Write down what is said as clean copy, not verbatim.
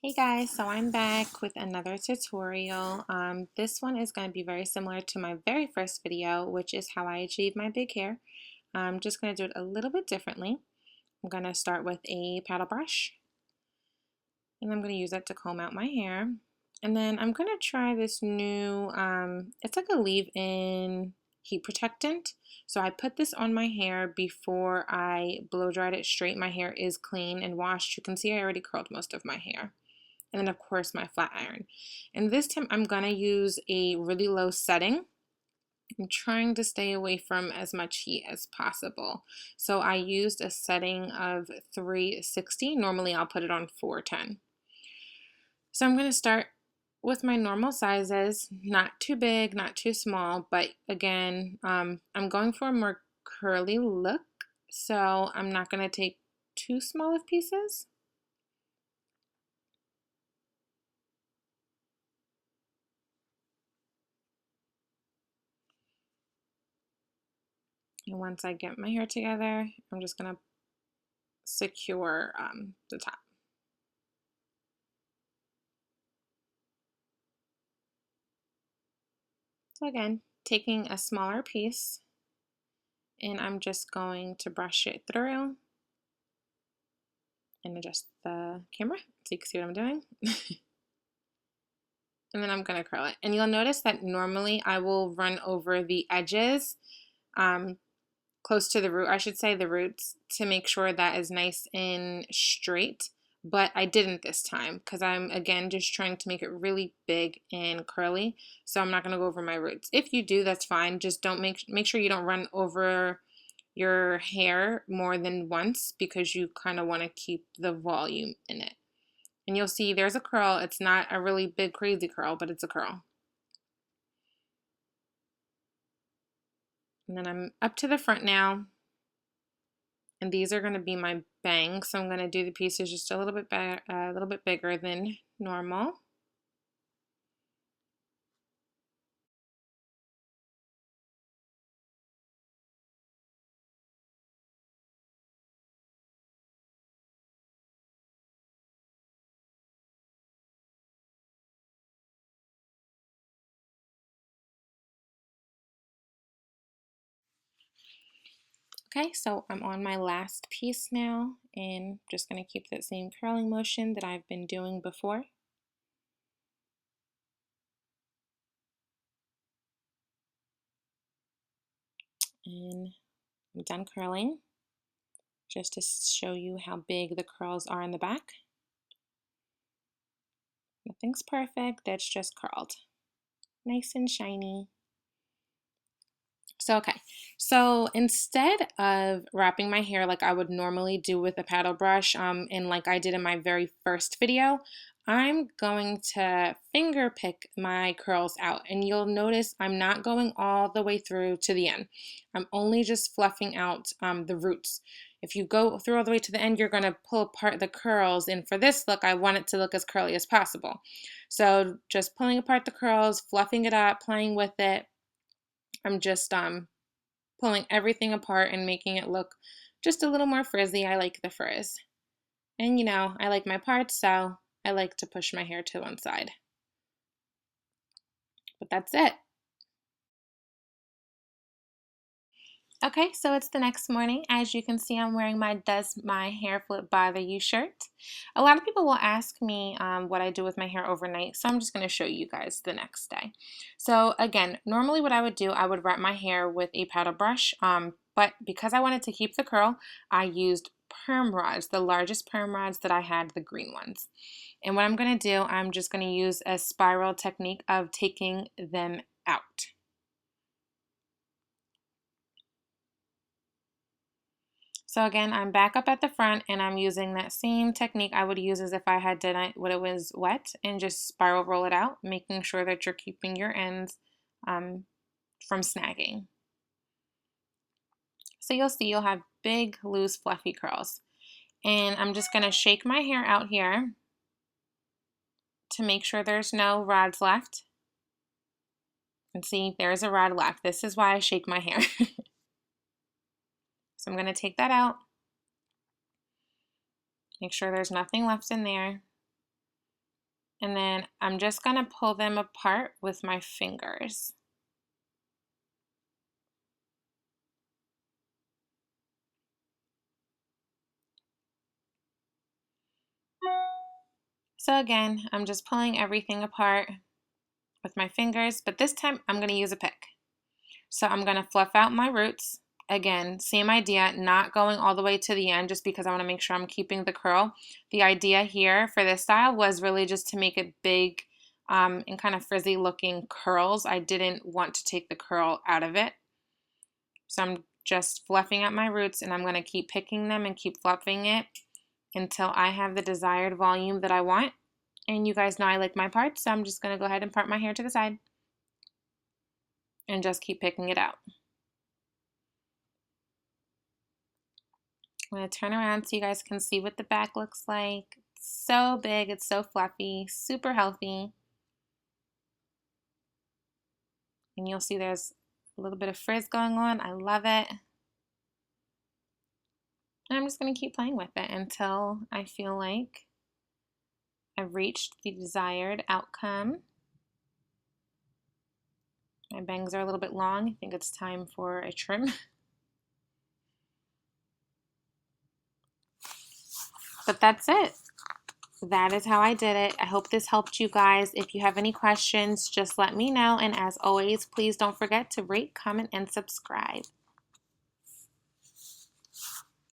Hey guys, so I'm back with another tutorial. This one is going to be very similar to my very first video, which is how I achieve my big hair. I'm just going to do it a little bit differently. I'm going to start with a paddle brush, and I'm going to use it to comb out my hair. And then I'm going to try this new, it's like a leave-in heat protectant. So I put this on my hair before I blow dried it straight. My hair is clean and washed. You can see I already curled most of my hair. And then of course my flat iron. And this time I'm gonna use a really low setting. I'm trying to stay away from as much heat as possible. So I used a setting of 360. Normally I'll put it on 410. So I'm gonna start with my normal sizes, not too big, not too small, but again, I'm going for a more curly look. So I'm not gonna take too small of pieces. And once I get my hair together, I'm just going to secure the top. So again, taking a smaller piece, and I'm just going to brush it through and adjust the camera so you can see what I'm doing. And then I'm going to curl it. And you'll notice that normally I will run over the edges, close to the root, I should say, the roots, to make sure that is nice and straight. But I didn't this time because I'm, again, just trying to make it really big and curly. So I'm not going to go over my roots. If you do, that's fine. Just don't make sure you don't run over your hair more than once because you kind of want to keep the volume in it. And you'll see there's a curl. It's not a really big, crazy curl, but it's a curl. And then I'm up to the front now. And these are going to be my bangs. So I'm going to do the pieces just a little bit bigger than normal. Okay, so I'm on my last piece now, and just going to keep that same curling motion that I've been doing before. And I'm done curling, just to show you how big the curls are in the back. Nothing's perfect, that's just curled. Nice and shiny. So instead of wrapping my hair like I would normally do with a paddle brush, and like I did in my very first video, I'm going to finger pick my curls out. And you'll notice I'm not going all the way through to the end. I'm only just fluffing out the roots. If you go through all the way to the end, you're going to pull apart the curls. And for this look, I want it to look as curly as possible. So just pulling apart the curls, fluffing it up, playing with it. I'm just pulling everything apart and making it look just a little more frizzy. I like the frizz. And you know, I like my parts, so I like to push my hair to one side. But that's it. Okay, so it's the next morning. As you can see, I'm wearing my Does My Hair Flip Bother You shirt. A lot of people will ask me what I do with my hair overnight, so I'm just going to show you guys the next day. So again, normally what I would do, I would wrap my hair with a paddle brush, but because I wanted to keep the curl, I used perm rods, the largest perm rods that I had, the green ones. And what I'm going to do, I'm just going to use a spiral technique of taking them out. So again, I'm back up at the front and I'm using that same technique I would use as if I had done it when it was wet, and just spiral roll it out, making sure that you're keeping your ends from snagging. So you'll see you'll have big, loose, fluffy curls. And I'm just going to shake my hair out here to make sure there's no rods left. And see, there's a rod left. This is why I shake my hair. So I'm going to take that out. Make sure there's nothing left in there. And then I'm just going to pull them apart with my fingers. So again, I'm just pulling everything apart with my fingers, but this time I'm going to use a pick. So I'm going to fluff out my roots. Again, same idea, not going all the way to the end just because I want to make sure I'm keeping the curl. The idea here for this style was really just to make it big and kind of frizzy looking curls. I didn't want to take the curl out of it. So I'm just fluffing out my roots, and I'm going to keep picking them and keep fluffing it until I have the desired volume that I want. And you guys know I like my parts, so I'm just going to go ahead and part my hair to the side and just keep picking it out. I'm going to turn around so you guys can see what the back looks like. It's so big, it's so fluffy, super healthy. And you'll see there's a little bit of frizz going on. I love it. And I'm just going to keep playing with it until I feel like I've reached the desired outcome. My bangs are a little bit long. I think it's time for a trim. But that's it. That is how I did it. I hope this helped you guys. If you have any questions, just let me know. And as always, please don't forget to rate, comment, and subscribe.